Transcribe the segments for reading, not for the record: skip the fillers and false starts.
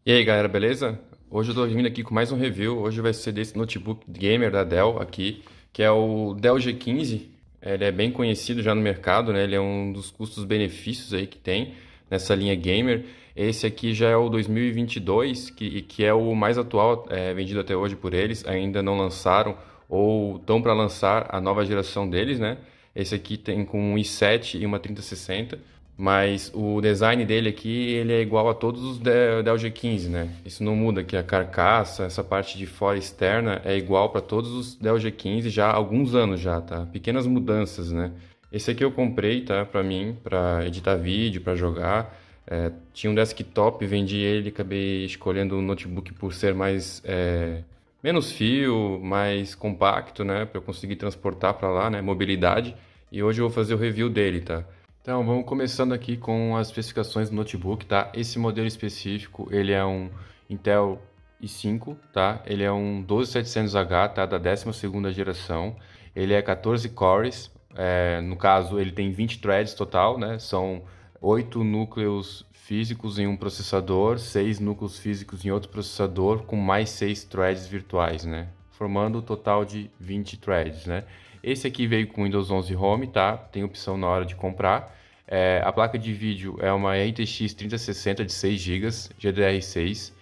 E aí galera, beleza? Hoje eu tô vindo aqui com mais um review. Hoje vai ser desse notebook gamer da Dell aqui, que é o Dell G15. Ele é bem conhecido já no mercado, né? Ele é um dos custos-benefícios aí que tem nessa linha gamer. Esse aqui já é o 2022, que é o mais atual, vendido até hoje por eles. Ainda não lançaram ou estão para lançar a nova geração deles, né? Esse aqui tem com um i7 e uma 3060. Mas o design dele aqui, ele é igual a todos os Dell G15, né? Isso não muda, que a carcaça, essa parte de fora externa é igual para todos os Dell G15 já há alguns anos já, tá? Pequenas mudanças, né? Esse aqui eu comprei, tá? Para mim, para editar vídeo, para jogar. Tinha um desktop, vendi ele, acabei escolhendo o notebook por ser menos fio, mais compacto, né? Para eu conseguir transportar para lá, né? Mobilidade. E hoje eu vou fazer o review dele, tá? Então, vamos começando aqui com as especificações do notebook, tá? Esse modelo específico, ele é um Intel i5, tá? Ele é um 12700H, tá? Da 12ª geração. Ele é 14 cores, no caso, ele tem 20 threads total, né? São 8 núcleos físicos em um processador, 6 núcleos físicos em outro processador, com mais 6 threads virtuais, né? Formando o total de 20 threads, né? Esse aqui veio com Windows 11 Home, tá? Tem opção na hora de comprar. A placa de vídeo é uma RTX 3060 de 6 GB, GDR6.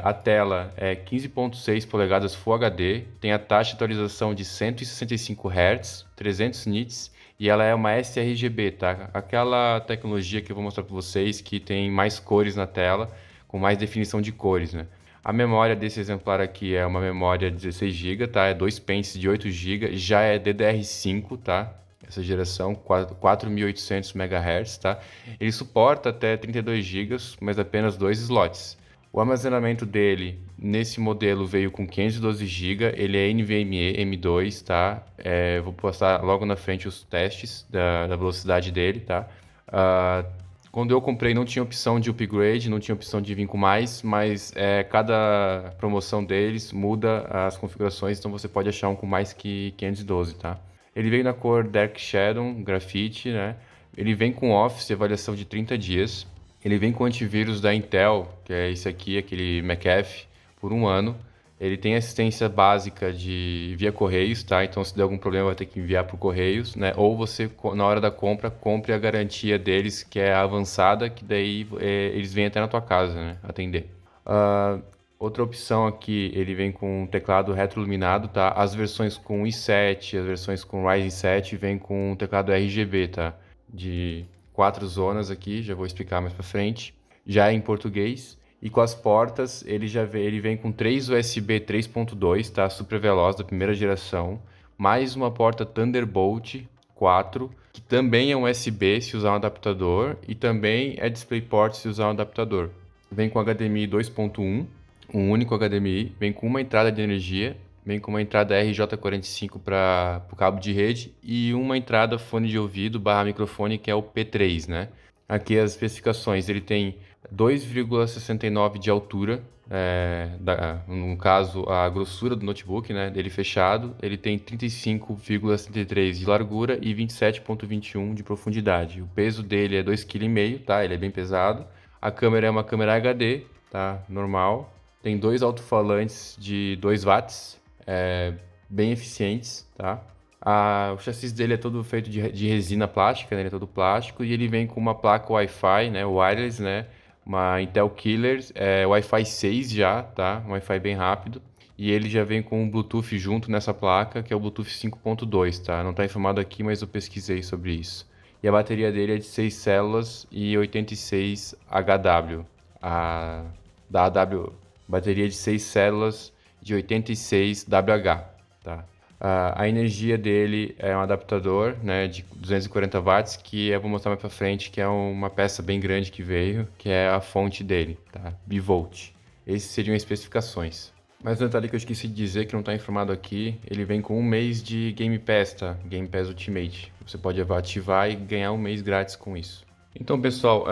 A tela é 15.6 polegadas Full HD, tem a taxa de atualização de 165 Hz, 300 nits e ela é uma sRGB, tá? Aquela tecnologia que eu vou mostrar para vocês que tem mais cores na tela, com mais definição de cores, né? A memória desse exemplar aqui é uma memória de 16 GB, tá? É 2 pentes de 8 GB, já é DDR5, tá? Essa geração, 4.800 MHz, tá? Ele suporta até 32 GB, mas apenas 2 slots. O armazenamento dele, nesse modelo, veio com 512 GB, ele é NVMe M2, tá? Vou postar logo na frente os testes da velocidade dele, tá? Quando eu comprei não tinha opção de upgrade, não tinha opção de vir com mais, mas cada promoção deles muda as configurações, então você pode achar um com mais que 512, tá? Ele veio na cor Dark Shadow, grafite, né? Ele vem com Office, avaliação de 30 dias. Ele vem com antivírus da Intel, que é esse aqui, aquele McAfee, por um ano. Ele tem assistência básica de via Correios, tá? Então, se der algum problema, vai ter que enviar por Correios, né? Ou você, na hora da compra, compre a garantia deles, que é avançada, que daí eles vêm até na tua casa, né? Atender. Outra opção aqui, ele vem com um teclado retroiluminado, tá? As versões com i7, as versões com Ryzen 7 vem com um teclado RGB, tá? De 4 zonas aqui, já vou explicar mais pra frente. Já é em português. E com as portas, ele vem com 3 USB 3.2, tá? Super veloz da primeira geração. Mais uma porta Thunderbolt 4, que também é um USB se usar um adaptador. E também é DisplayPort se usar um adaptador. Vem com HDMI 2.1, um único HDMI. Vem com uma entrada de energia. Vem com uma entrada RJ45 para o cabo de rede. E uma entrada fone de ouvido / microfone, que é o P3, né? Aqui as especificações, ele tem 2,69 de altura, no caso a grossura do notebook, né, dele fechado, ele tem 35,73 de largura e 27,21 de profundidade. O peso dele é 2,5 kg, tá? Ele é bem pesado. A câmera é uma câmera HD, tá? Normal. Tem dois alto-falantes de 2 watts, bem eficientes, tá? O chassi dele é todo feito de resina plástica, né? Ele é todo plástico e ele vem com uma placa Wi-Fi, né? Wireless, né? Uma Intel Killer, Wi-Fi 6 já, tá? Um Wi-Fi bem rápido. E ele já vem com um Bluetooth junto nessa placa, que é o Bluetooth 5.2, tá? Não está informado aqui, mas eu pesquisei sobre isso. E a bateria dele é de 6 células e 86 HW. Da AW, bateria de 6 células de 86 WH, tá? A energia dele é um adaptador, né, de 240 watts, que eu vou mostrar mais para frente, que é uma peça bem grande que veio, que é a fonte dele, tá? Bivolt. Essas seriam as especificações. Mas um detalhe que eu esqueci de dizer, que não está informado aqui, ele vem com um mês de Game Pass, tá? Game Pass Ultimate. Você pode ativar e ganhar um mês grátis com isso. Então, pessoal,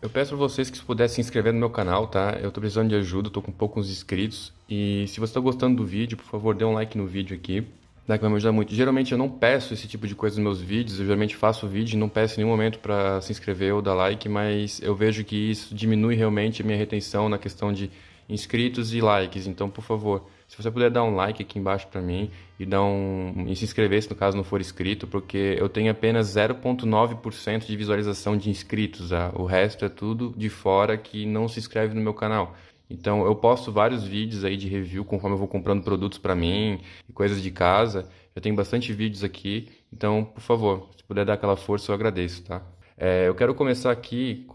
eu peço para vocês que se pudessem se inscrever no meu canal, tá? Eu estou precisando de ajuda, estou com poucos inscritos. E se você está gostando do vídeo, por favor, dê um like no vídeo aqui. Né, que vai me ajudar muito. Geralmente eu não peço esse tipo de coisa nos meus vídeos, eu geralmente faço o vídeo e não peço em nenhum momento para se inscrever ou dar like, mas eu vejo que isso diminui realmente a minha retenção na questão de inscritos e likes. Então, por favor, se você puder dar um like aqui embaixo para mim e se inscrever se no caso não for inscrito, porque eu tenho apenas 0,9% de visualização de inscritos, tá? O resto é tudo de fora que não se inscreve no meu canal. Então eu posto vários vídeos aí de review conforme eu vou comprando produtos para mim e coisas de casa. Eu tenho bastante vídeos aqui, então por favor, se puder dar aquela força eu agradeço, tá? Eu quero começar aqui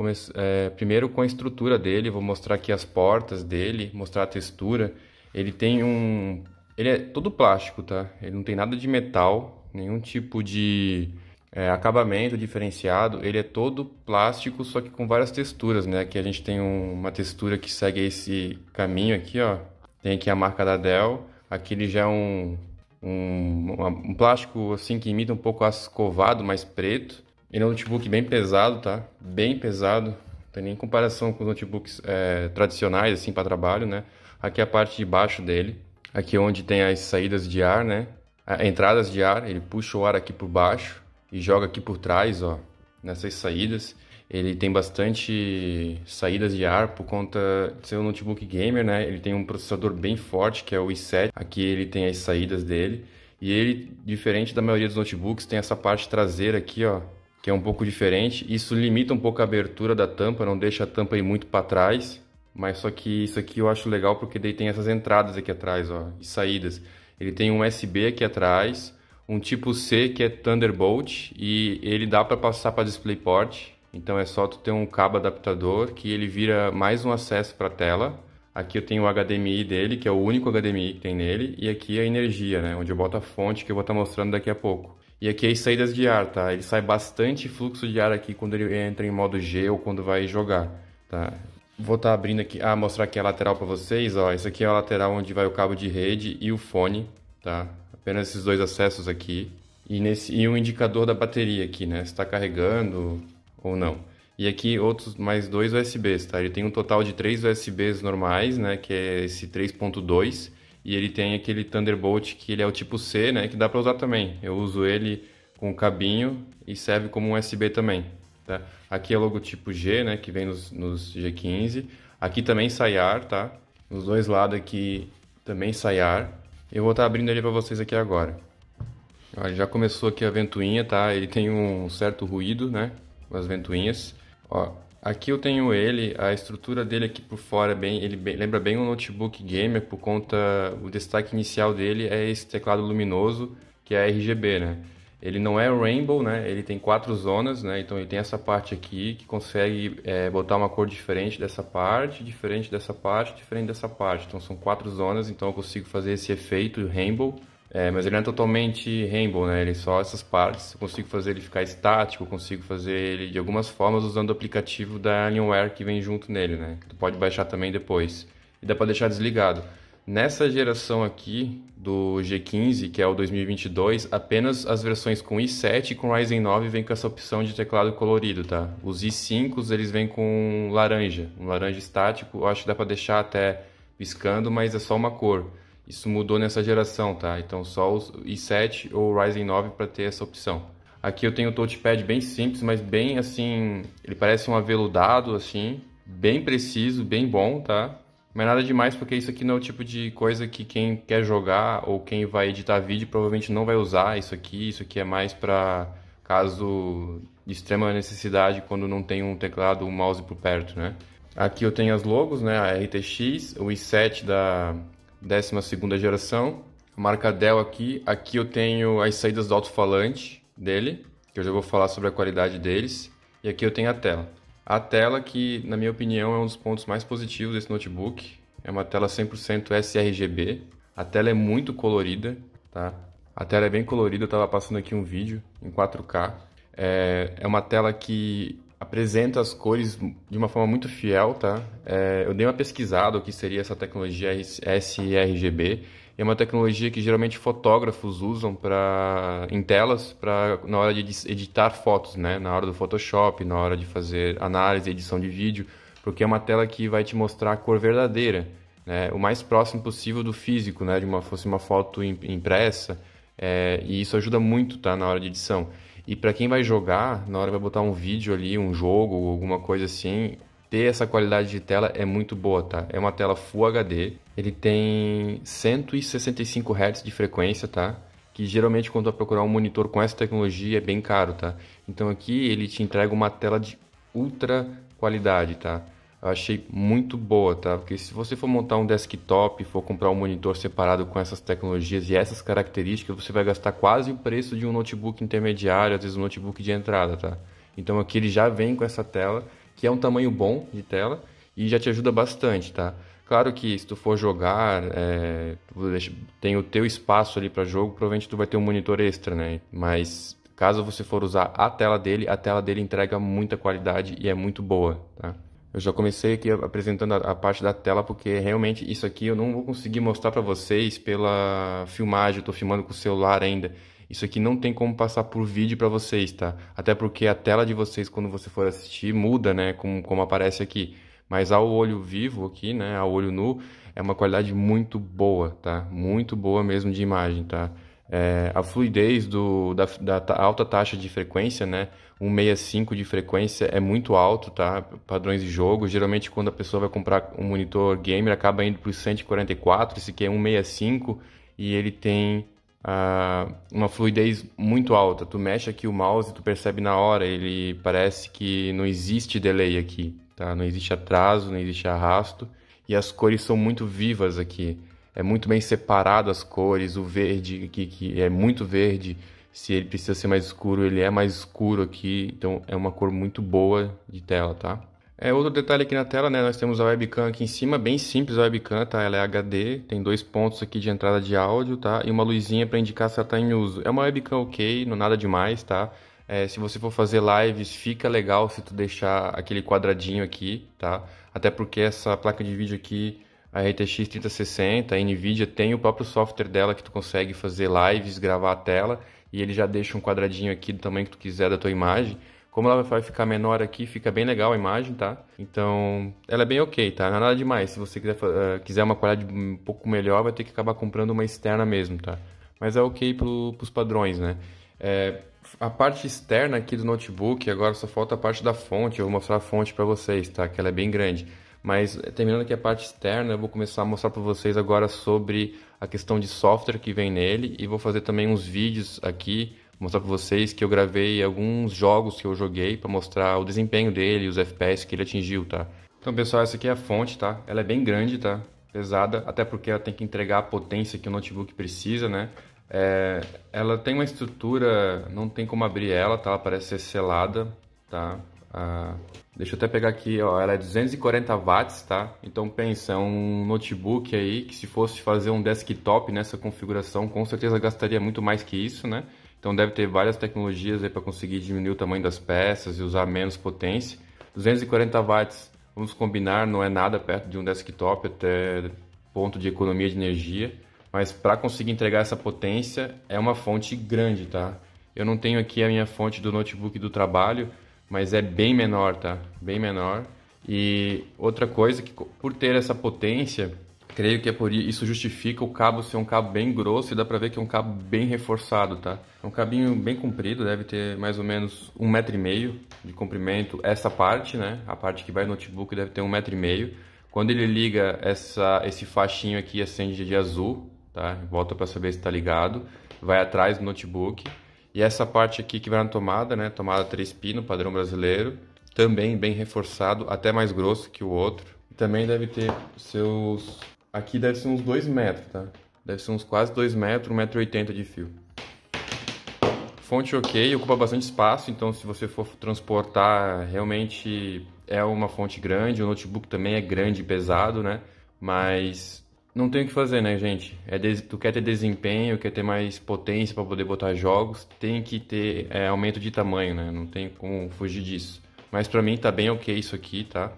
primeiro com a estrutura dele, vou mostrar aqui as portas dele, mostrar a textura. Ele é todo plástico, tá? Ele não tem nada de metal, nenhum tipo de acabamento diferenciado. Ele é todo plástico, só que com várias texturas, né? Aqui a gente tem uma textura que segue esse caminho aqui, ó. Tem aqui a marca da Dell. Aqui ele já é um plástico assim que imita um pouco aço escovado, mais preto. Ele é um notebook bem pesado, tá? Bem pesado. Não tem nem comparação com os notebooks tradicionais, assim, para trabalho, né? Aqui é a parte de baixo dele. Aqui é onde tem as saídas de ar, né? Entradas de ar. Ele puxa o ar aqui por baixo e joga aqui por trás, ó, nessas saídas. Ele tem bastante saídas de ar por conta de ser um notebook gamer, né? Ele tem um processador bem forte, que é o i7. Aqui ele tem as saídas dele. E ele, diferente da maioria dos notebooks, tem essa parte traseira aqui, ó, que é um pouco diferente. Isso limita um pouco a abertura da tampa, não deixa a tampa ir muito para trás. Mas só que isso aqui eu acho legal porque daí tem essas entradas aqui atrás, ó, e saídas. Ele tem um USB aqui atrás, um tipo C que é Thunderbolt e ele dá para passar para DisplayPort. Então é só tu ter um cabo adaptador que ele vira mais um acesso para a tela. Aqui eu tenho o HDMI dele, que é o único HDMI que tem nele, e aqui a energia, né, onde eu boto a fonte que eu vou estar mostrando daqui a pouco. E aqui as saídas de ar, tá? Ele sai bastante fluxo de ar aqui quando ele entra em modo G ou quando vai jogar, tá? Vou estar abrindo aqui, mostrar aqui a lateral para vocês, ó. Esse aqui é a lateral onde vai o cabo de rede e o fone, tá? Apenas esses dois acessos aqui. E um indicador da bateria aqui, né? Se está carregando ou não. E aqui outros mais dois USBs, tá? Ele tem um total de 3 USBs normais, né? Que é esse 3.2. E ele tem aquele Thunderbolt que ele é o tipo C, né? Que dá para usar também. Eu uso ele com o cabinho e serve como um USB também. Tá? Aqui é o logotipo G, né, que vem nos G15. Aqui também sai ar, tá? Nos dois lados aqui também sai ar. Eu vou estar abrindo ele para vocês aqui agora. Ó, já começou aqui a ventoinha, tá? Ele tem um certo ruído, né? As ventoinhas. Ó, aqui eu tenho a estrutura dele aqui por fora lembra bem um notebook gamer por conta o destaque inicial dele é esse teclado luminoso que é RGB, né? Ele não é Rainbow, né? Ele tem 4 zonas, né? Então ele tem essa parte aqui que consegue botar uma cor diferente dessa parte, diferente dessa parte, diferente dessa parte. Então são 4 zonas, então eu consigo fazer esse efeito Rainbow. Mas ele não é totalmente Rainbow, né? Ele é só essas partes. Eu consigo fazer ele ficar estático, eu consigo fazer ele de algumas formas usando o aplicativo da Alienware que vem junto nele, né? Tu pode baixar também depois. E dá para deixar desligado. Nessa geração aqui do G15, que é o 2022, apenas as versões com i7 e com Ryzen 9 vêm com essa opção de teclado colorido, tá? Os i5 eles vêm com laranja, um laranja estático. Eu acho que dá para deixar até piscando, mas é só uma cor. Isso mudou nessa geração, tá? Então só os i7 ou Ryzen 9 para ter essa opção. Aqui eu tenho o touchpad bem simples, mas bem assim, ele parece um aveludado assim, bem preciso, bem bom, tá? Mas nada demais, porque isso aqui não é o tipo de coisa que quem quer jogar ou quem vai editar vídeo provavelmente não vai usar isso aqui. Isso aqui é mais para caso de extrema necessidade, quando não tem um teclado ou um mouse por perto, né? Aqui eu tenho as logos, né? A RTX, o i7 da 12ª geração, a marca Dell aqui. Aqui eu tenho as saídas do alto-falante dele, que eu já vou falar sobre a qualidade deles. E aqui eu tenho a tela. A tela que, na minha opinião, é um dos pontos mais positivos desse notebook. É uma tela 100% sRGB. A tela é muito colorida, tá? A tela é bem colorida, eu estava passando aqui um vídeo em 4K. É uma tela que apresenta as cores de uma forma muito fiel, tá? Eu dei uma pesquisada o que seria essa tecnologia sRGB. É uma tecnologia que geralmente fotógrafos usam em telas na hora de editar fotos, né? Na hora do Photoshop, na hora de fazer análise e edição de vídeo, porque é uma tela que vai te mostrar a cor verdadeira, né? O mais próximo possível do físico, né? Fosse uma foto impressa, E isso ajuda muito, tá, na hora de edição. E para quem vai jogar, na hora vai botar um vídeo ali, um jogo, alguma coisa assim, ter essa qualidade de tela é muito boa, tá? É uma tela Full HD, ele tem 165 Hz de frequência, tá? Que geralmente quando tu vai procurar um monitor com essa tecnologia é bem caro, tá? Então aqui ele te entrega uma tela de ultra qualidade, tá? Eu achei muito boa, tá? Porque se você for montar um desktop, for comprar um monitor separado com essas tecnologias e essas características, você vai gastar quase o preço de um notebook intermediário, às vezes um notebook de entrada, tá? Então aqui ele já vem com essa tela, que é um tamanho bom de tela e já te ajuda bastante, tá? Claro que se tu for jogar, tem o teu espaço ali para jogo, provavelmente tu vai ter um monitor extra, né? Mas caso você for usar a tela dele entrega muita qualidade e é muito boa, tá? Eu já comecei aqui apresentando a parte da tela, porque realmente isso aqui eu não vou conseguir mostrar para vocês pela filmagem, eu tô filmando com o celular ainda. Isso aqui não tem como passar por vídeo para vocês, tá? Até porque a tela de vocês, quando você for assistir, muda, né? Como aparece aqui. Mas ao olho vivo aqui, né? Ao olho nu, é uma qualidade muito boa, tá? Muito boa mesmo de imagem, tá? A fluidez da alta taxa de frequência, né? 165 de frequência é muito alto, tá? Padrões de jogo. Geralmente, quando a pessoa vai comprar um monitor gamer, acaba indo para os 144. Esse aqui é 165 e ele tem uma fluidez muito alta. Tu mexe aqui o mouse, tu percebe na hora. Ele parece que não existe delay aqui, tá? Não existe atraso, não existe arrasto. E as cores são muito vivas aqui. É muito bem separado as cores, o verde que é muito verde. Se ele precisa ser mais escuro, ele é mais escuro aqui. Então é uma cor muito boa de tela, tá? Outro detalhe aqui na tela, né? Nós temos a webcam aqui em cima, bem simples a webcam, tá? Ela é HD, tem dois pontos aqui de entrada de áudio, tá? E uma luzinha para indicar se ela está em uso. É uma webcam ok, não nada demais, tá? Se você for fazer lives, fica legal se tu deixar aquele quadradinho aqui, tá? Até porque essa placa de vídeo aqui, a RTX 3060, a Nvidia tem o próprio software dela que tu consegue fazer lives, gravar a tela e ele já deixa um quadradinho aqui do tamanho que tu quiser da tua imagem. Como ela vai ficar menor aqui, fica bem legal a imagem, tá? Então, ela é bem ok, tá? Não é nada demais. Se você quiser uma qualidade um pouco melhor, vai ter que acabar comprando uma externa mesmo, tá? Mas é ok pros padrões, né? A parte externa aqui do notebook, agora só falta a parte da fonte. Eu vou mostrar a fonte para vocês, tá? Que ela é bem grande. Mas terminando aqui a parte externa, eu vou começar a mostrar para vocês agora sobre a questão de software que vem nele e vou fazer também uns vídeos aqui, mostrar para vocês que eu gravei alguns jogos que eu joguei para mostrar o desempenho dele, os FPS que ele atingiu, tá? Então, pessoal, essa aqui é a fonte, tá? Ela é bem grande, tá? Pesada, até porque ela tem que entregar a potência que o notebook precisa, né? Ela tem uma estrutura, não tem como abrir ela, tá? Ela parece ser selada, tá? Deixa eu até pegar aqui, ó, ela é 240 watts, tá? Então pensa, é um notebook aí que se fosse fazer um desktop nessa configuração, com certeza gastaria muito mais que isso, né? Então deve ter várias tecnologias aí para conseguir diminuir o tamanho das peças e usar menos potência. 240 watts, vamos combinar, não é nada perto de um desktop, até ponto de economia de energia. Mas para conseguir entregar essa potência, é uma fonte grande, tá? Eu não tenho aqui a minha fonte do notebook do trabalho, mas é bem menor, tá? Bem menor. E outra coisa, que por ter essa potência, creio que isso justifica o cabo ser um cabo bem grosso e dá pra ver que é um cabo bem reforçado, tá? É um cabinho bem comprido, deve ter mais ou menos 1,5 m de comprimento. Essa parte, né? A parte que vai no notebook deve ter 1,5 m. Quando ele liga esse faixinho aqui, acende de azul, tá? Volta para saber se está ligado. Vai atrás do notebook. E essa parte aqui que vai na tomada, né? Tomada 3 pino, padrão brasileiro. Também bem reforçado, até mais grosso que o outro. Também deve ter seus... Aqui deve ser uns 2 metros, tá? Deve ser uns quase 2 metros, 1,80 m de fio. Fonte ok, ocupa bastante espaço, então se você for transportar, realmente é uma fonte grande. O notebook também é grande e pesado, né? Mas não tem o que fazer, né, gente? Tu quer ter desempenho, quer ter mais potência para poder botar jogos, tem que ter aumento de tamanho, né? Não tem como fugir disso. Mas para mim tá bem ok isso aqui, tá?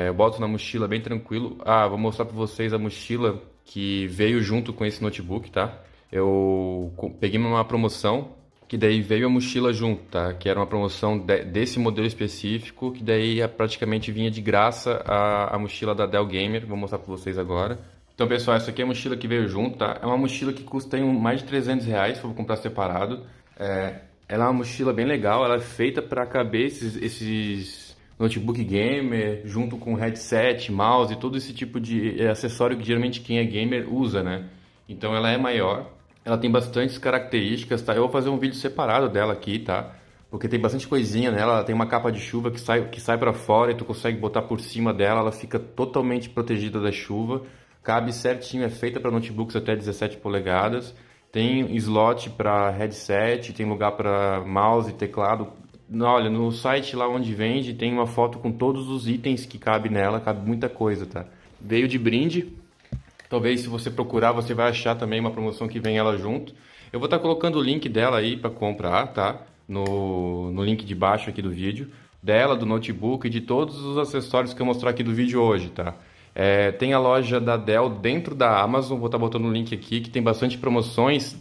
Eu boto na mochila bem tranquilo. Vou mostrar para vocês a mochila que veio junto com esse notebook, tá? Eu peguei uma promoção, que daí veio a mochila junto, tá? Que era uma promoção desse modelo específico, que daí praticamente vinha de graça a mochila da Dell Gamer. Vou mostrar para vocês agora. Então, pessoal, essa aqui é a mochila que veio junto, tá? É uma mochila que custa aí mais de R$ 300 se for comprar separado. Ela é uma mochila bem legal, ela é feita para caber esses notebook gamer, junto com headset, mouse e todo esse tipo de acessório que geralmente quem é gamer usa, né? Então ela é maior, ela tem bastantes características, tá? Eu vou fazer um vídeo separado dela aqui, tá? Porque tem bastante coisinha nela, ela tem uma capa de chuva que sai para fora e tu consegue botar por cima dela, ela fica totalmente protegida da chuva, cabe certinho, é feita para notebooks até 17 polegadas, tem slot para headset, tem lugar para mouse e teclado. Olha, no site lá onde vende tem uma foto com todos os itens que cabe nela, cabe muita coisa, tá? Veio de brinde. Talvez se você procurar, você vai achar também uma promoção que vem ela junto. Eu vou estar colocando o link dela aí para comprar, tá? No link de baixo aqui do vídeo. Dela, do notebook e de todos os acessórios que eu mostrar aqui do vídeo hoje, tá? Tem a loja da Dell dentro da Amazon, vou estar botando o link aqui, que tem bastante promoções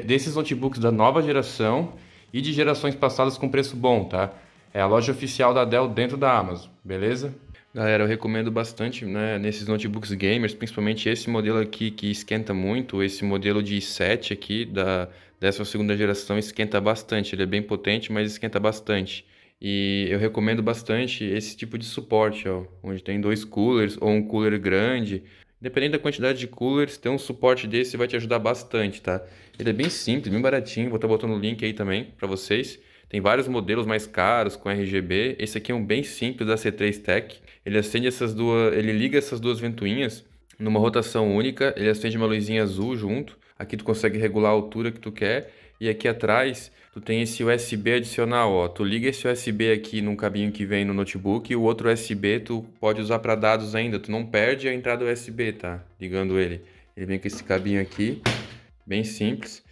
desses notebooks da nova geração e de gerações passadas com preço bom, tá? É a loja oficial da Dell dentro da Amazon, beleza? Galera, eu recomendo bastante, né, nesses notebooks gamers, principalmente esse modelo aqui que esquenta muito, esse modelo de i7 aqui da 12ª geração esquenta bastante, ele é bem potente, mas esquenta bastante. E eu recomendo bastante esse tipo de suporte, ó, onde tem 2 coolers ou um cooler grande. Dependendo da quantidade de coolers, ter um suporte desse vai te ajudar bastante, tá? Ele é bem simples, bem baratinho, vou estar botando o link aí também para vocês. Tem vários modelos mais caros com RGB. Esse aqui é um bem simples da C3 Tech. Ele liga essas duas ventoinhas numa rotação única. Ele acende uma luzinha azul junto. Aqui tu consegue regular a altura que tu quer. E aqui atrás tu tem esse USB adicional, ó. Tu liga esse USB aqui num cabinho que vem no notebook e o outro USB tu pode usar para dados ainda. Tu não perde a entrada USB, tá? Ligando ele. Ele vem com esse cabinho aqui, bem simples.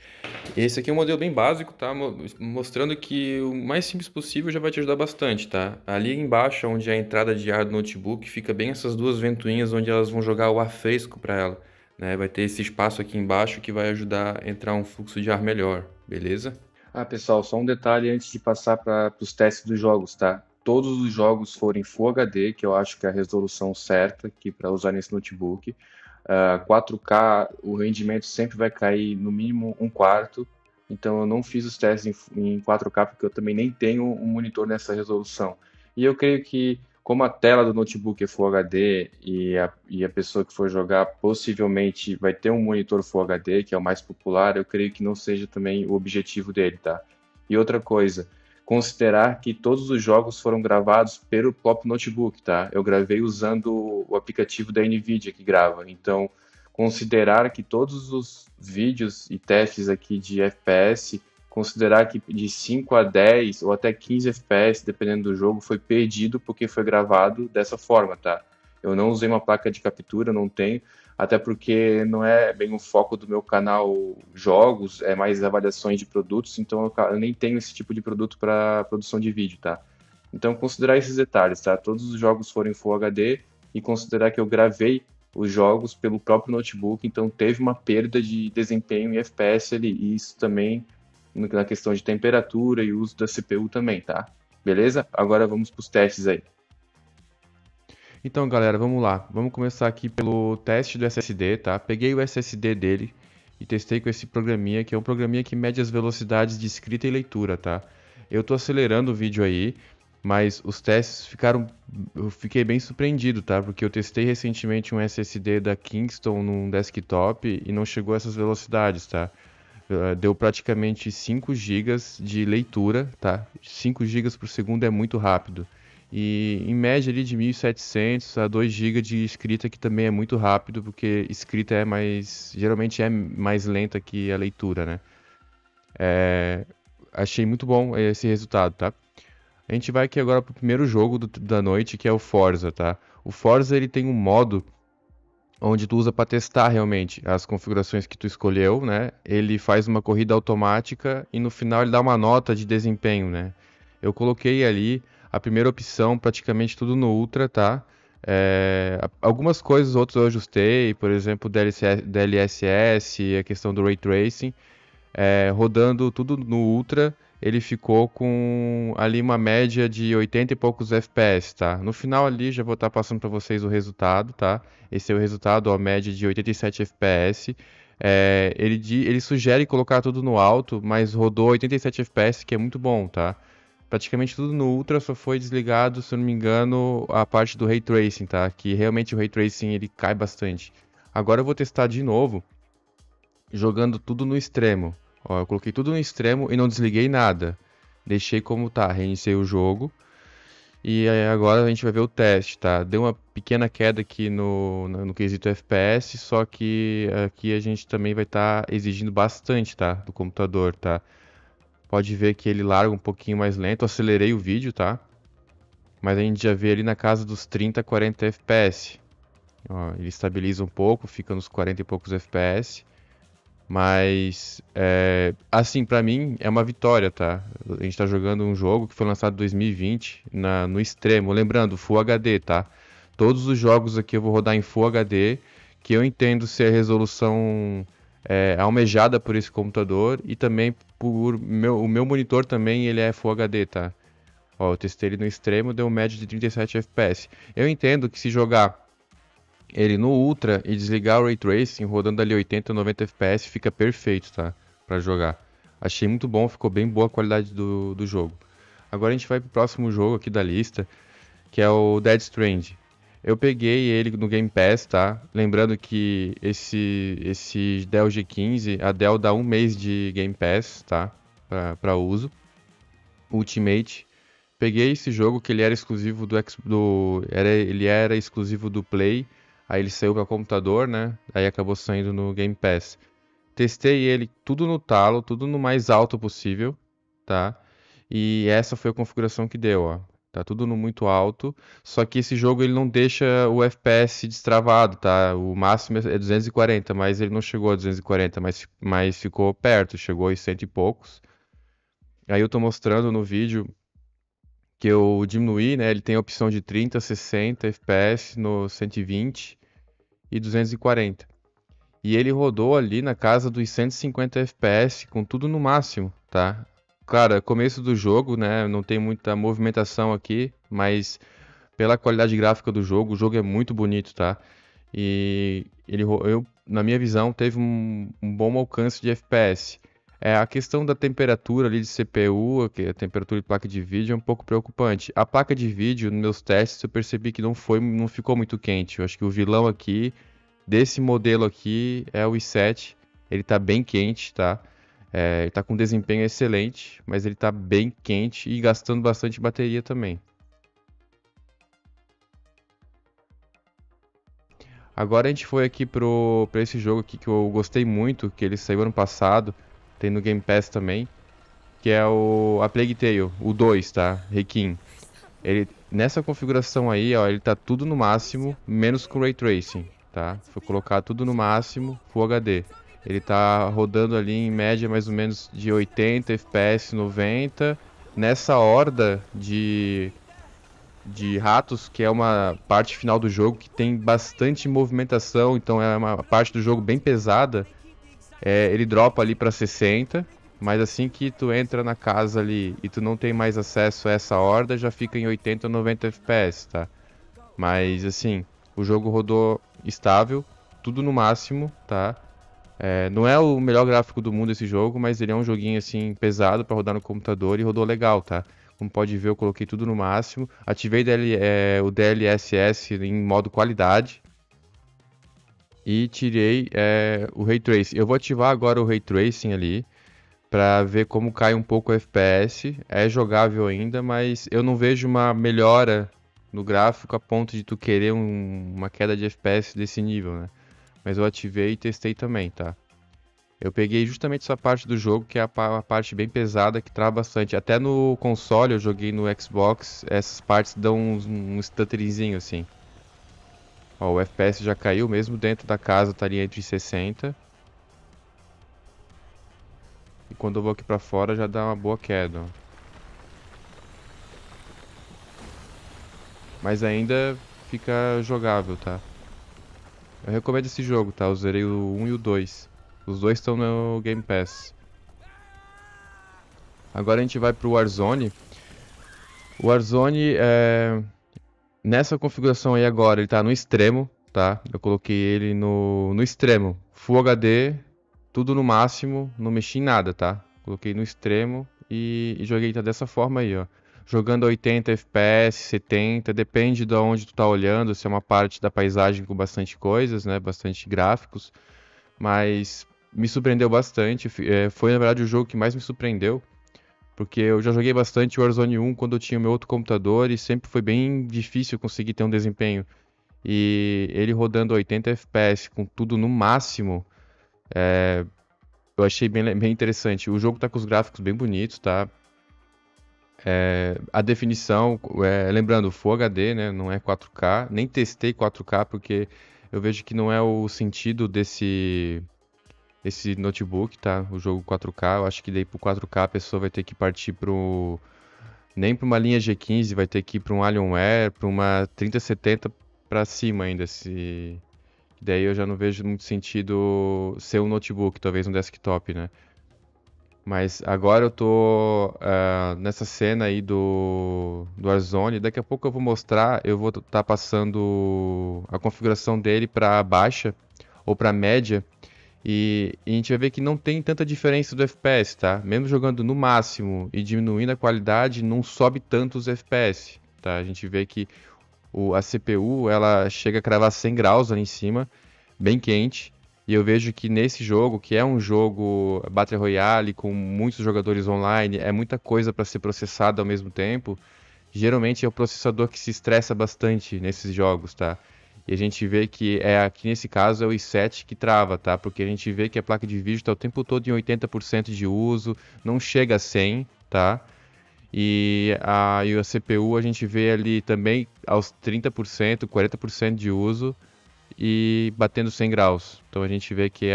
Esse aqui é um modelo bem básico, tá? Mostrando que o mais simples possível já vai te ajudar bastante, tá? Ali embaixo, onde é a entrada de ar do notebook, fica bem essas duas ventoinhas onde elas vão jogar o ar fresco para ela, né? Vai ter esse espaço aqui embaixo que vai ajudar a entrar um fluxo de ar melhor, beleza? Ah, pessoal, só um detalhe antes de passar para os testes dos jogos, tá? Todos os jogos forem Full HD, que eu acho que é a resolução certa aqui para usar nesse notebook. 4K, o rendimento sempre vai cair no mínimo um quarto, então eu não fiz os testes em 4K porque eu também nem tenho um monitor nessa resolução. E eu creio que, como a tela do notebook é Full HD e a pessoa que for jogar possivelmente vai ter um monitor Full HD, que é o mais popular, eu creio que não seja também o objetivo dele, tá? E outra coisa, considerar que todos os jogos foram gravados pelo próprio notebook, tá? Eu gravei usando o aplicativo da NVIDIA que grava, então considerar que todos os vídeos e testes aqui de FPS, considerar que de 5 a 10 ou até 15 FPS, dependendo do jogo, foi perdido porque foi gravado dessa forma, tá? Eu não usei uma placa de captura, não tenho, até porque não é bem o foco do meu canal jogos, é mais avaliações de produtos, então eu nem tenho esse tipo de produto para produção de vídeo, tá? Então considerar esses detalhes, tá? Todos os jogos forem Full HD e considerar que eu gravei os jogos pelo próprio notebook, então teve uma perda de desempenho em FPS ali, e isso também na questão de temperatura e uso da CPU também, tá? Beleza? Agora vamos para os testes aí. Então, galera, vamos lá. Vamos começar aqui pelo teste do SSD, tá? Peguei o SSD dele e testei com esse programinha, que é um programinha que mede as velocidades de escrita e leitura, tá? Eu tô acelerando o vídeo aí, mas os testes eu fiquei bem surpreendido, tá? Porque eu testei recentemente um SSD da Kingston num desktop e não chegou a essas velocidades, tá? Deu praticamente 5 GB de leitura, tá? 5 GB por segundo é muito rápido. E em média ali de 1.700 a 2 GB de escrita, que também é muito rápido, porque escrita geralmente é mais lenta que a leitura, né? Achei muito bom esse resultado, tá? A gente vai aqui agora pro primeiro jogo da noite, que é o Forza, tá? O Forza, ele tem um modo onde tu usa para testar realmente as configurações que tu escolheu, né? Ele faz uma corrida automática e no final ele dá uma nota de desempenho, né? Eu coloquei ali a primeira opção, praticamente tudo no Ultra, tá? Algumas coisas, outras eu ajustei, por exemplo, DLSS, a questão do Ray Tracing, rodando tudo no Ultra, ele ficou com ali uma média de 80 e poucos FPS, tá? No final ali já vou estar passando para vocês o resultado, tá? Esse é o resultado, ó, média de 87 FPS. Ele sugere colocar tudo no alto, mas rodou 87 FPS, que é muito bom, tá? Praticamente tudo no Ultra, só foi desligado, se eu não me engano, a parte do Ray Tracing, tá? Que realmente o Ray Tracing ele cai bastante. Agora eu vou testar de novo, jogando tudo no extremo. Ó, eu coloquei tudo no extremo e não desliguei nada. Deixei como tá, reiniciei o jogo. E aí agora a gente vai ver o teste, tá? Deu uma pequena queda aqui no quesito FPS, só que aqui a gente também vai estar exigindo bastante, tá? Do computador, tá? Pode ver que ele larga um pouquinho mais lento. Eu acelerei o vídeo, tá? Mas a gente já vê ali na casa dos 30, 40 FPS. Ó, ele estabiliza um pouco, fica nos 40 e poucos FPS. Mas, assim, pra mim é uma vitória, tá? A gente tá jogando um jogo que foi lançado em 2020 no extremo. Lembrando, Full HD, tá? Todos os jogos aqui eu vou rodar em Full HD, que eu entendo ser a resolução almejada por esse computador e também o meu monitor também ele é Full HD, tá? Ó, eu testei ele no extremo, deu um médio de 37 FPS. Eu entendo que se jogar ele no Ultra e desligar o Ray Tracing, rodando ali 80, 90 FPS, fica perfeito, tá? Pra jogar. Achei muito bom, ficou bem boa a qualidade do jogo. Agora a gente vai pro próximo jogo aqui da lista, que é o Dead Stranding. Eu peguei ele no Game Pass, tá? Lembrando que esse Dell G15, a Dell dá um mês de Game Pass, tá? Pra uso. Ultimate. Peguei esse jogo que ele era exclusivo ele era exclusivo do Play. Aí ele saiu para computador, né? Aí acabou saindo no Game Pass. Testei ele tudo no talo, tudo no mais alto possível, tá? E essa foi a configuração que deu, ó. Tá tudo no muito alto, só que esse jogo ele não deixa o FPS destravado, tá? O máximo é 240, mas ele não chegou a 240, mas ficou perto, chegou a cento e poucos. Aí eu tô mostrando no vídeo que eu diminuí, né? Ele tem a opção de 30, 60 FPS no 120 e 240. E ele rodou ali na casa dos 150 FPS, com tudo no máximo, tá? Cara, começo do jogo, né? Não tem muita movimentação aqui, mas pela qualidade gráfica do jogo, o jogo é muito bonito, tá? E na minha visão, teve um bom alcance de FPS. A questão da temperatura ali de CPU, que é a temperatura de placa de vídeo, é um pouco preocupante. A placa de vídeo, nos meus testes, eu percebi que não ficou muito quente. Eu acho que o vilão aqui desse modelo aqui é o i7, ele tá bem quente, tá? Ele tá com desempenho excelente, mas ele tá bem quente e gastando bastante bateria também. Agora a gente foi aqui pra esse jogo aqui que eu gostei muito, que ele saiu ano passado, tem no Game Pass também, que é a Plague Tale, o 2, tá? Requiem. Nessa configuração aí, ó, ele tá tudo no máximo, menos com Ray Tracing, tá? Foi colocar tudo no máximo, Full HD. Ele tá rodando ali em média mais ou menos de 80 FPS, 90. Nessa horda de ratos, que é uma parte final do jogo que tem bastante movimentação, então é uma parte do jogo bem pesada. Ele dropa ali para 60, mas assim que tu entra na casa ali e tu não tem mais acesso a essa horda, já fica em 80 ou 90 FPS, tá? Mas assim, o jogo rodou estável, tudo no máximo, tá? Não é o melhor gráfico do mundo esse jogo, mas ele é um joguinho assim pesado para rodar no computador e rodou legal, tá? Como pode ver, eu coloquei tudo no máximo. Ativei o DLSS em modo qualidade. E tirei o Ray Tracing. Eu vou ativar agora o Ray Tracing ali para ver como cai um pouco o FPS. É jogável ainda, mas eu não vejo uma melhora no gráfico a ponto de tu querer uma queda de FPS desse nível, né? Mas eu ativei e testei também, tá? Eu peguei justamente essa parte do jogo, que é a parte bem pesada, que trava bastante. Até no console, eu joguei no Xbox, essas partes dão um stutterzinho assim. Ó, o FPS já caiu, mesmo dentro da casa estaria entre 60. E quando eu vou aqui pra fora já dá uma boa queda, ó. Mas ainda fica jogável, tá? Eu recomendo esse jogo, tá? Eu zerei o 1 e o 2. Os dois estão no Game Pass. Agora a gente vai pro Warzone. O Warzone, nessa configuração aí agora, ele tá no extremo, tá? Eu coloquei ele no extremo. Full HD, tudo no máximo, não mexi em nada, tá? Coloquei no extremo e joguei tá dessa forma aí, ó. Jogando a 80 FPS, 70, depende de onde tu tá olhando, se é uma parte da paisagem com bastante coisas, né? Bastante gráficos. Mas me surpreendeu bastante. Foi, na verdade, o jogo que mais me surpreendeu. Porque eu já joguei bastante Warzone 1 quando eu tinha o meu outro computador e sempre foi bem difícil conseguir ter um desempenho. E ele rodando 80 FPS com tudo no máximo, eu achei bem interessante. O jogo tá com os gráficos bem bonitos, tá? A definição, lembrando, Full HD, né? Não é 4K. Nem testei 4K porque eu vejo que não é o sentido desse notebook, tá? O jogo 4K. Eu acho que daí pro 4K a pessoa vai ter que partir pro nem para uma linha G15, vai ter que ir para um Alienware, para uma 3070 para cima ainda. Daí eu já não vejo muito sentido ser um notebook, talvez um desktop, né? Mas agora eu tô nessa cena aí do Warzone. Daqui a pouco eu vou mostrar, eu vou estar passando a configuração dele para baixa ou para média. E a gente vai ver que não tem tanta diferença do FPS, tá? Mesmo jogando no máximo e diminuindo a qualidade, não sobe tanto os FPS, tá? A gente vê que a CPU, ela chega a cravar 100 graus ali em cima, bem quente. E eu vejo que nesse jogo, que é um jogo Battle Royale com muitos jogadores online, é muita coisa para ser processada ao mesmo tempo. Geralmente é o processador que se estressa bastante nesses jogos, tá? E a gente vê que aqui nesse caso é o i7 que trava, tá? Porque a gente vê que a placa de vídeo está o tempo todo em 80% de uso, não chega a 100, tá? E a CPU a gente vê ali também aos 30%, 40% de uso e batendo 100 graus. Então a gente vê que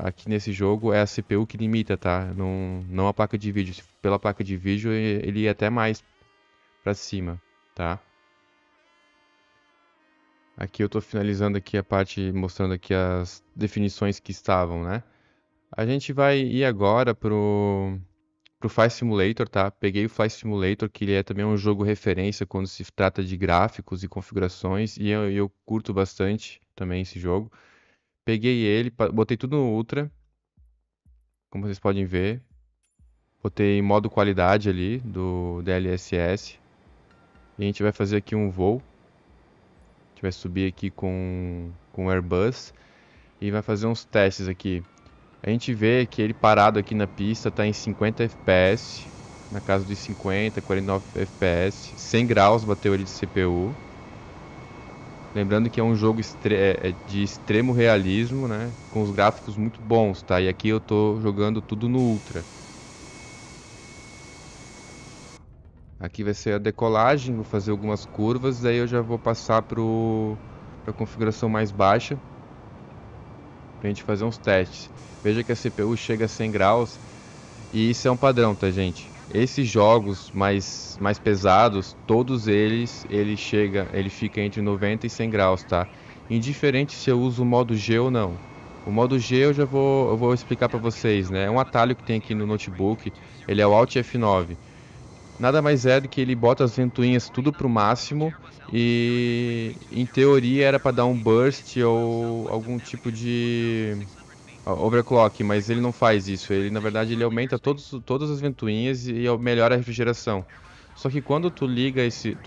aqui nesse jogo é a CPU que limita, tá? Não a placa de vídeo. Pela placa de vídeo ele ia até mais para cima, tá? Aqui eu estou finalizando aqui a parte, mostrando aqui as definições que estavam, né? A gente vai ir agora pro Flight Simulator, tá? Peguei o Flight Simulator, que ele é também um jogo referência quando se trata de gráficos e configurações, e eu curto bastante também esse jogo. Peguei ele, botei tudo no Ultra, como vocês podem ver. Botei em modo qualidade ali, do DLSS. E a gente vai fazer aqui um voo. A gente vai subir aqui com o Airbus e vai fazer uns testes aqui. A gente vê que ele parado aqui na pista está em 50 FPS, na casa dos 50, 49 FPS, 100 graus bateu ele de CPU. Lembrando que é um jogo de extremo realismo, né? Com os gráficos muito bons, tá? E aqui eu tô jogando tudo no Ultra. Aqui vai ser a decolagem, vou fazer algumas curvas, daí eu já vou passar para a configuração mais baixa, pra gente fazer uns testes. Veja que a CPU chega a 100 graus e isso é um padrão, tá, gente? Esses jogos mais pesados, todos ele fica entre 90 e 100 graus, tá? Indiferente se eu uso o modo G ou não. O modo G eu vou explicar para vocês, né? É um atalho que tem aqui no notebook, ele é o Alt F9. Nada mais é do que ele bota as ventoinhas tudo pro máximo e em teoria era para dar um burst ou algum tipo de overclock, mas ele não faz isso. Ele na verdade ele aumenta todas as ventoinhas e melhora a refrigeração. Só que quando tu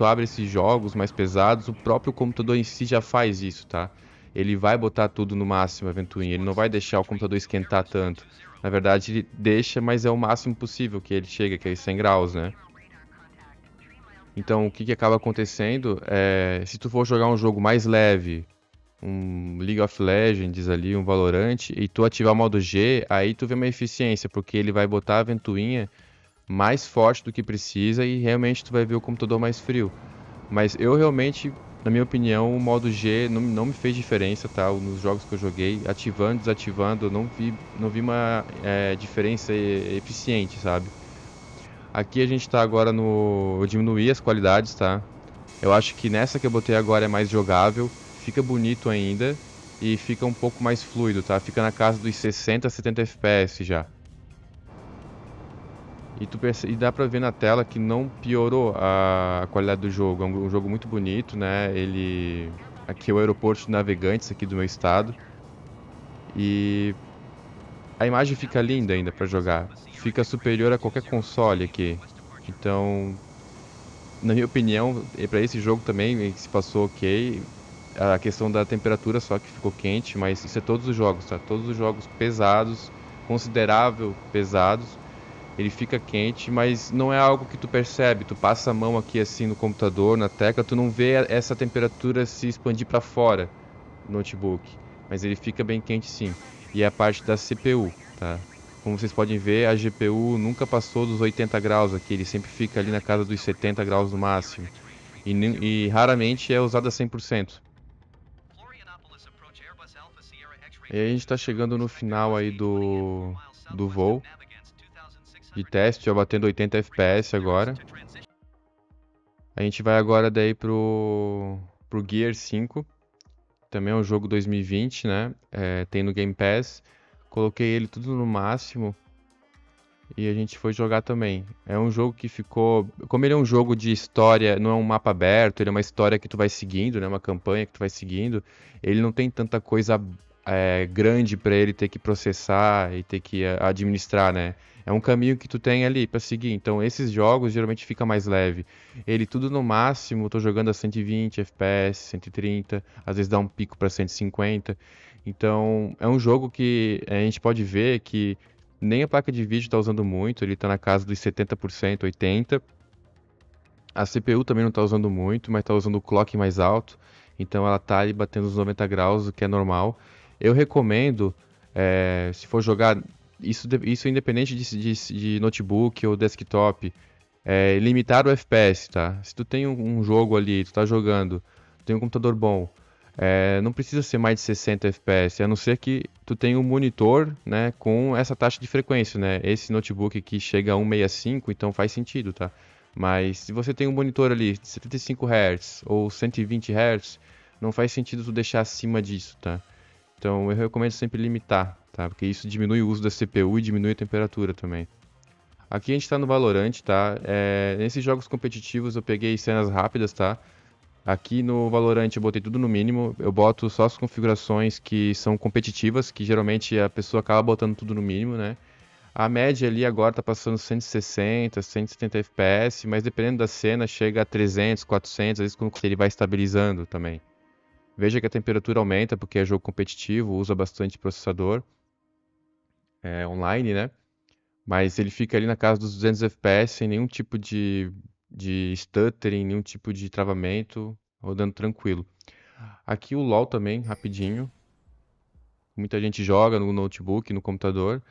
abre esses jogos mais pesados, o próprio computador em si já faz isso, tá? Ele vai botar tudo no máximo a ventoinha, ele não vai deixar o computador esquentar tanto. Na verdade ele deixa, mas é o máximo possível que ele chega, que é 100 graus, né? Então, o que acaba acontecendo é, se tu for jogar um jogo mais leve, um League of Legends ali, um Valorant, e tu ativar o modo G, aí tu vê uma eficiência, porque ele vai botar a ventoinha mais forte do que precisa e realmente tu vai ver o computador mais frio. Mas eu realmente, na minha opinião, o modo G não me fez diferença, tá? Nos jogos que eu joguei, ativando, desativando, eu não vi uma diferença eficiente, sabe? Aqui a gente tá agora no... Eu diminuí as qualidades, tá? Eu acho que nessa que eu botei agora é mais jogável, fica bonito ainda e fica um pouco mais fluido, tá? Fica na casa dos 60 a 70 FPS já. E dá pra ver na tela que não piorou a qualidade do jogo. É um jogo muito bonito, né? Aqui é o aeroporto de Navegantes, aqui do meu estado. E a imagem fica linda ainda pra jogar. Fica superior a qualquer console aqui. Então, na minha opinião, para esse jogo também se passou ok. A questão da temperatura só que ficou quente, mas isso é todos os jogos, tá? Todos os jogos pesados, considerável pesados, ele fica quente, mas não é algo que tu percebe. Tu passa a mão aqui assim no computador, na tecla, tu não vê essa temperatura se expandir para fora no notebook, mas ele fica bem quente sim. E é a parte da CPU, tá? Como vocês podem ver, a GPU nunca passou dos 80 graus aqui, ele sempre fica ali na casa dos 70 graus no máximo. E raramente é usada 100%. E aí a gente está chegando no final aí do voo de teste, ó, batendo 80 FPS agora. A gente vai agora daí pro Gear 5. Também é um jogo 2020, né? Tem no Game Pass. Coloquei ele tudo no máximo e a gente foi jogar também. É um jogo que ficou... Como ele é um jogo de história, não é um mapa aberto, ele é uma história que tu vai seguindo, né? Uma campanha que tu vai seguindo. Ele não tem tanta coisa grande para ele ter que processar e ter que administrar, né? É um caminho que tu tem ali para seguir. Então, esses jogos geralmente fica mais leve. Ele tudo no máximo, tô jogando a 120 FPS, 130, às vezes dá um pico para 150. Então, é um jogo que a gente pode ver que nem a placa de vídeo está usando muito, ele está na casa dos 70%, 80%. A CPU também não está usando muito, mas está usando o clock mais alto. Então ela está ali batendo os 90 graus, o que é normal. Eu recomendo, se for jogar, isso independente de notebook ou desktop, limitar o FPS, tá? Se tu tem um jogo ali, tu tá jogando, tem um computador bom, não precisa ser mais de 60 FPS, a não ser que tu tenha um monitor, né, com essa taxa de frequência, né? Esse notebook aqui chega a 165, então faz sentido, tá? Mas se você tem um monitor ali de 75 Hz ou 120 Hz, não faz sentido tu deixar acima disso, tá? Então eu recomendo sempre limitar, tá? Porque isso diminui o uso da CPU e diminui a temperatura também. Aqui a gente tá no Valorant, tá? Nesses jogos competitivos eu peguei cenas rápidas, tá? Aqui no Valorant eu botei tudo no mínimo, eu boto só as configurações que são competitivas, que geralmente a pessoa acaba botando tudo no mínimo, né? A média ali agora tá passando 160, 170 FPS, mas dependendo da cena chega a 300, 400, às vezes quando ele vai estabilizando também. Veja que a temperatura aumenta porque é jogo competitivo, usa bastante processador online, né? Mas ele fica ali na casa dos 200 FPS sem nenhum tipo de stuttering, nenhum tipo de travamento, rodando tranquilo. Aqui o LoL também, rapidinho. Muita gente joga no notebook, no computador.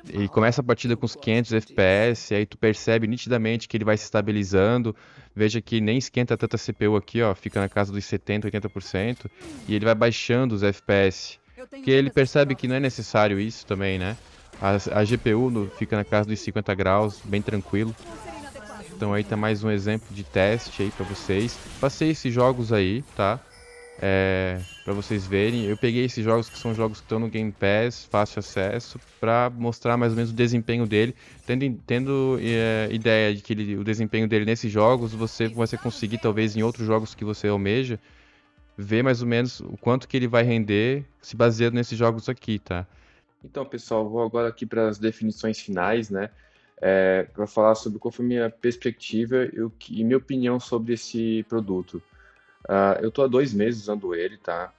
Ele começa a partida com uns 500 FPS, aí tu percebe nitidamente que ele vai se estabilizando. Veja que nem esquenta tanta CPU aqui, ó, fica na casa dos 70, 80%, e ele vai baixando os FPS. Porque ele percebe que não é necessário isso também, né? A GPU fica na casa dos 50 graus, bem tranquilo. Então aí tá mais um exemplo de teste aí pra vocês. Passei esses jogos aí, tá? Para vocês verem. Eu peguei esses jogos que são jogos que estão no Game Pass, fácil acesso, para mostrar mais ou menos o desempenho dele, tendo ideia de que o desempenho dele nesses jogos você vai conseguir talvez em outros jogos que você almeja ver mais ou menos o quanto que ele vai render se baseando nesses jogos aqui, tá? Então, pessoal, vou agora aqui para as definições finais, né? Para falar sobre qual foi a minha perspectiva e minha opinião sobre esse produto. Eu tô há 2 meses usando ele, tá?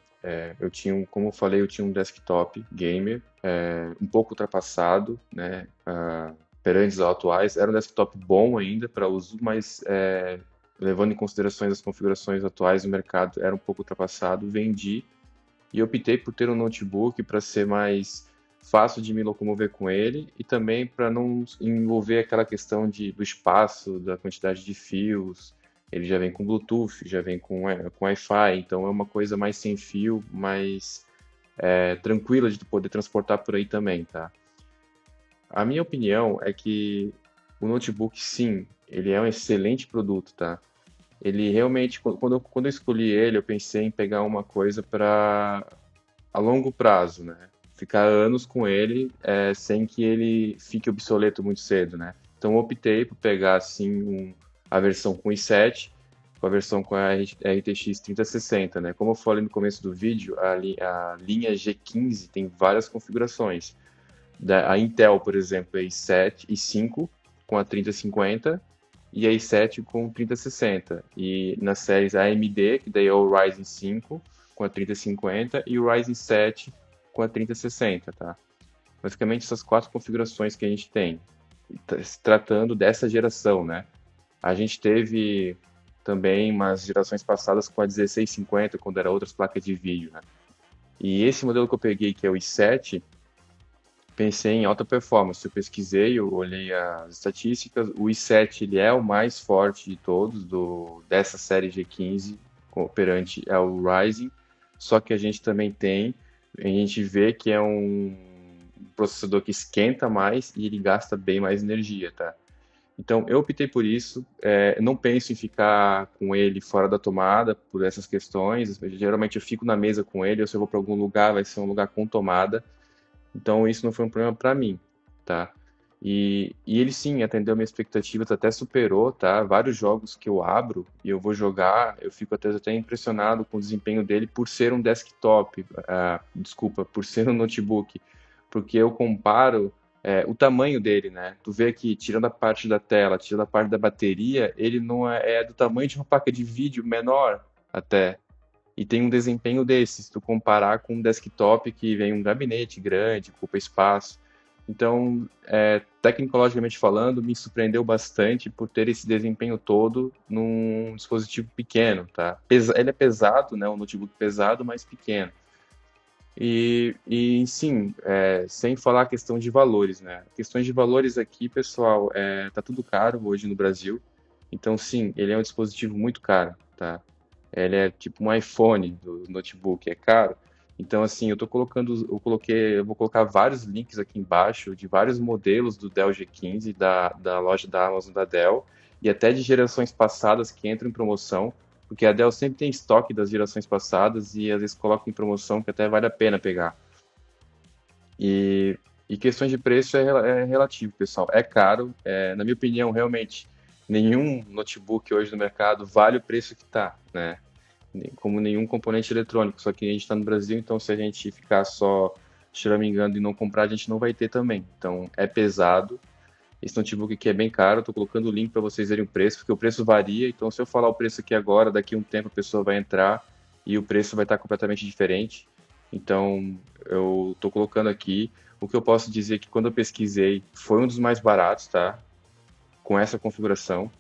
Como eu falei, eu tinha um desktop gamer, um pouco ultrapassado, né? Perante os atuais, era um desktop bom ainda para uso, mas levando em considerações as configurações atuais do mercado, era um pouco ultrapassado. Vendi e optei por ter um notebook para ser mais fácil de me locomover com ele e também para não envolver aquela questão do espaço, da quantidade de fios. Ele já vem com Bluetooth, já vem com Wi-Fi, então é uma coisa mais sem fio, mais tranquila de poder transportar por aí também, tá? A minha opinião é que o notebook, sim, ele é um excelente produto, tá? Ele realmente, quando eu escolhi ele, eu pensei em pegar uma coisa para a longo prazo, né? ficar anos com ele sem que ele fique obsoleto muito cedo, né? Então eu optei por pegar assim a versão com i7, com a versão com a RTX 3060, né? Como eu falei no começo do vídeo, a linha G15 tem várias configurações. A Intel, por exemplo, é i7, i5 com a 3050 e a i7 com 3060. E nas séries AMD, que daí é o Ryzen 5 com a 3050 e o Ryzen 7 com a 3060, tá? Basicamente essas quatro configurações que a gente tem, se tratando dessa geração, né? A gente teve também umas gerações passadas com a 1650, quando era outras placas de vídeo, né? E esse modelo que eu peguei, que é o i7, pensei em alta performance. Eu pesquisei, eu olhei as estatísticas. O i7 ele é o mais forte de todos dessa série G15 perante ao Ryzen. Só que a gente também a gente vê que é um processador que esquenta mais e ele gasta bem mais energia, tá? Então eu optei por isso. Não penso em ficar com ele fora da tomada por essas questões. Geralmente eu fico na mesa com ele, ou se eu vou para algum lugar, vai ser um lugar com tomada. Então isso não foi um problema para mim, tá? E ele sim atendeu minhas expectativas, até superou, tá? Vários jogos que eu abro e eu vou jogar, eu fico até impressionado com o desempenho dele por ser um desktop, desculpa, por ser um notebook, porque eu comparo o tamanho dele, né? Tu vê que tirando a parte da tela, tirando a parte da bateria, ele não é do tamanho de uma placa de vídeo menor até, e tem um desempenho desses, se tu comparar com um desktop que vem um gabinete grande, ocupa espaço. Então, tecnologicamente falando, me surpreendeu bastante por ter esse desempenho todo num dispositivo pequeno, tá? Ele é pesado, né? Um notebook pesado, mas pequeno. E sim, sem falar a questão de valores, né? Questões de valores aqui, pessoal, tá tudo caro hoje no Brasil. Então, sim, ele é um dispositivo muito caro, tá? Ele é tipo um iPhone do notebook, é caro. Então, assim, eu vou colocar vários links aqui embaixo de vários modelos do Dell G15, da loja da Amazon da Dell, e até de gerações passadas que entram em promoção, porque a Dell sempre tem estoque das gerações passadas e às vezes coloca em promoção que até vale a pena pegar. E questões de preço é relativo, pessoal. É caro, na minha opinião, realmente, nenhum notebook hoje no mercado vale o preço que está, né? Como nenhum componente eletrônico, só que a gente está no Brasil, então se a gente ficar só choramingando e não comprar, a gente não vai ter também. Então é pesado. Esse notebook aqui é bem caro, estou colocando o link para vocês verem o preço, porque o preço varia, então se eu falar o preço aqui agora, daqui a um tempo a pessoa vai entrar e o preço vai estar completamente diferente. Então eu estou colocando aqui. O que eu posso dizer é que quando eu pesquisei, foi um dos mais baratos, tá? Com essa configuração.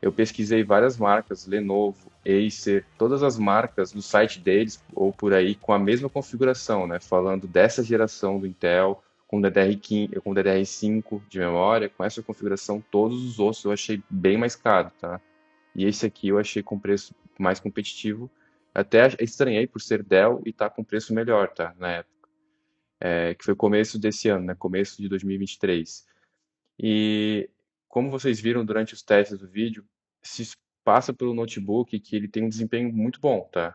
Eu pesquisei várias marcas, Lenovo, Acer, todas as marcas no site deles ou por aí com a mesma configuração, né? Falando dessa geração do Intel, com DDR15, com DDR5 de memória, com essa configuração, todos os outros eu achei bem mais caro, tá? E esse aqui eu achei com preço mais competitivo. Até estranhei por ser Dell e tá com preço melhor, tá? Na época. Que foi começo desse ano, né? Começo de 2023. E como vocês viram durante os testes do vídeo, se passa pelo notebook que ele tem um desempenho muito bom, tá?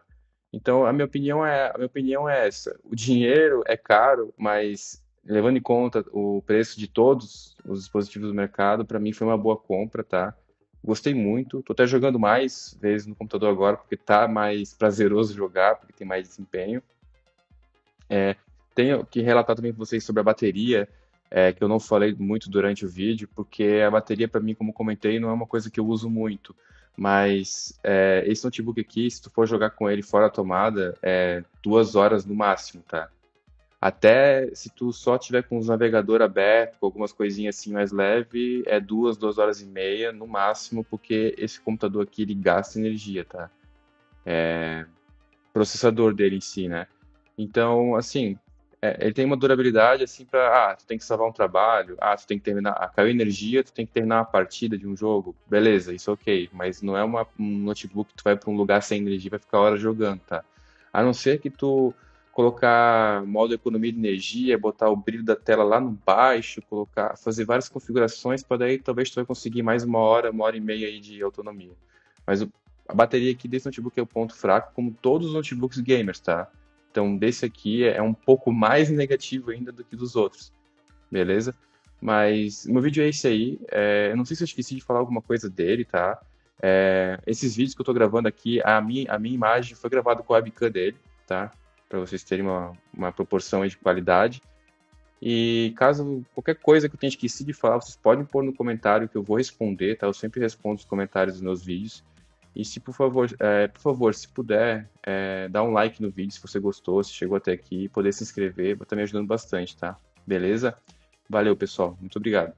Então a minha opinião é essa. O dinheiro é caro, mas levando em conta o preço de todos os dispositivos do mercado, para mim foi uma boa compra, tá? Gostei muito. Tô até jogando mais vezes no computador agora porque tá mais prazeroso jogar, porque tem mais desempenho. Tenho que relatar também para vocês sobre a bateria, que eu não falei muito durante o vídeo, porque a bateria, para mim, como comentei, não é uma coisa que eu uso muito. Mas esse notebook aqui, se tu for jogar com ele fora da tomada, 2 horas no máximo, tá? Até se tu só tiver com os navegador aberto, com algumas coisinhas assim mais leve, 2 horas e meia no máximo, porque esse computador aqui ele gasta energia, tá? Processador dele em si, né? Então, assim, ele tem uma durabilidade assim para, tu tem que salvar um trabalho, tu tem que terminar, caiu energia, tu tem que terminar a partida de um jogo, beleza, isso ok, mas não é um notebook que tu vai para um lugar sem energia e vai ficar horas jogando, tá? A não ser que tu colocar modo economia de energia, botar o brilho da tela lá no baixo, fazer várias configurações, para daí talvez tu vai conseguir mais uma hora e meia aí de autonomia. Mas a bateria aqui desse notebook é o ponto fraco, como todos os notebooks gamers, tá? Então, desse aqui é um pouco mais negativo ainda do que dos outros, beleza? Mas meu vídeo é esse aí. Eu não sei se eu esqueci de falar alguma coisa dele, tá? Esses vídeos que eu tô gravando aqui, a minha imagem foi gravada com a webcam dele, tá? Para vocês terem uma proporção aí de qualidade. E caso qualquer coisa que eu tenha esquecido de falar, vocês podem pôr no comentário que eu vou responder, tá? Eu sempre respondo os comentários dos meus vídeos. E se por favor, se puder, dá um like no vídeo se você gostou, se chegou até aqui, poder se inscrever, vai estar me ajudando bastante, tá? Beleza? Valeu, pessoal. Muito obrigado.